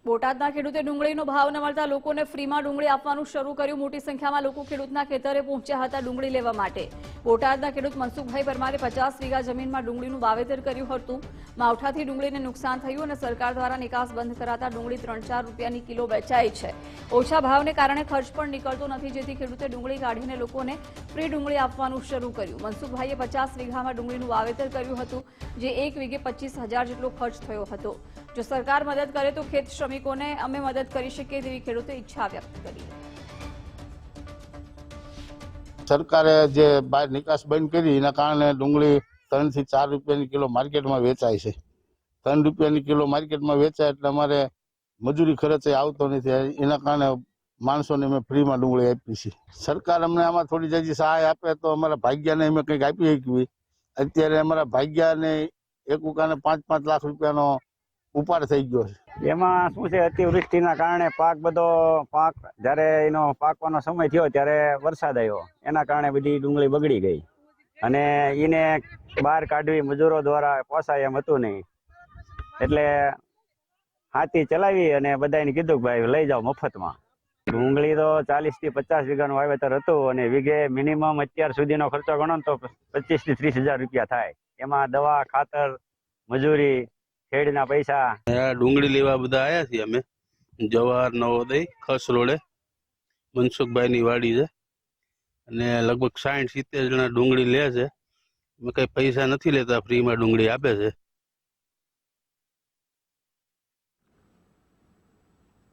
બોટાદના ખેડૂતે ડુંગળીનો ભાવ ન મળતા લોકોને ફ્રીમાં ડુંગળી આપવાનું શરૂ કર્યું। મોટી સંખ્યામાં લોકો ખેડૂતના ખેતરે પહોંચ્યા હતા ડુંગળી લેવા માટે। બોટાદના ખેડૂત મનસુખભાઈ પરમારે 50 વીઘા જમીનમાં ડુંગળીનું વાવેતર કર્યું હતું। માવઠાથી ડુંગળીને નુકસાન થયું અને સરકાર દ્વારા નિકાસ બંધ કરાતા ડુંગળી 3-4 રૂપિયાની કિલો વેચાઈ છે। ઓછા ભાવને કારણે ખર્ચ પણ નીકળતો નથી, જેથી ખેડૂતે ડુંગળી કાઢીને લોકોને ફ્રી ડુંગળી આપવાનું શરૂ કર્યું। મનસુખભાઈએ 50 વીઘામાં ડુંગળીનું વાવેતર કર્યું હતું, જે 1 વીઘે 25,000 જેટલો ખર્ચ થયો હતો। જો સરકાર મદદ કરે તો ખેત શ્રમિકોને અમે મદદ કરી શકીએ તેવી ખેડૂતે ઈચ્છા વ્યક્ત કરી। સરકારે જે બહાર નિકાસ બંધ કરી એના કારણે ડુંગળી 3 થી 4 રૂપિયાની કિલો માર્કેટમાં વેચાય છે। 3 રૂપિયાની કિલો માર્કેટમાં વેચાય એટલે અમારે મજૂરી ખર્ચે આવતો નથી, એના કારણે માણસોને અમે ફ્રીમાં ડુંગળી આપી છે। સરકાર અમને આમાં થોડી જજી સહાય આપે તો અમારા ભાગ્યાને અમે કંઈક આપી શકીએ। અત્યારે અમારા ભાગ્યાને એક ઉકાને 5-5 લાખ રૂપિયાનો ઉપાડ થઈ ગયો છે। એમાં શું છે, અતિવૃષ્ટિના કારણે પાક જ્યારે એનો પાકવાનો સમય થયો ત્યારે વરસાદ આવ્યો, એના કારણે બધી ડુંગળી બગડી ગઈ અને એને બહાર કાઢવી મજૂરો દ્વારા પોસાય એમ હતું નહીં, એટલે હાથી ચલાવી અને બધાને કીધું કે ભાઈ લઈ જાઓ મફતમાં। ડુંગળી તો 40 થી 50 વીઘાનું વાવેતર હતું અને વીઘે મિનિમમ અત્યાર સુધીનો ખર્ચો ગણો તો 25 થી 30,000 રૂપિયા થાય। એમાં દવા, ખાતર, મજૂરી, ખેડના પૈસા। ડુંગળી લેવા બધા આવ્યા છીએ અમે જવાહર નવોદય ખસ રોડે। મનસુખભાઈની વાડી છે અને લગભગ 60-70 જણા ડુંગળી લે છે। અમે કઈ પૈસા નથી લેતા, ફ્રીમાં ડુંગળી આપે છે।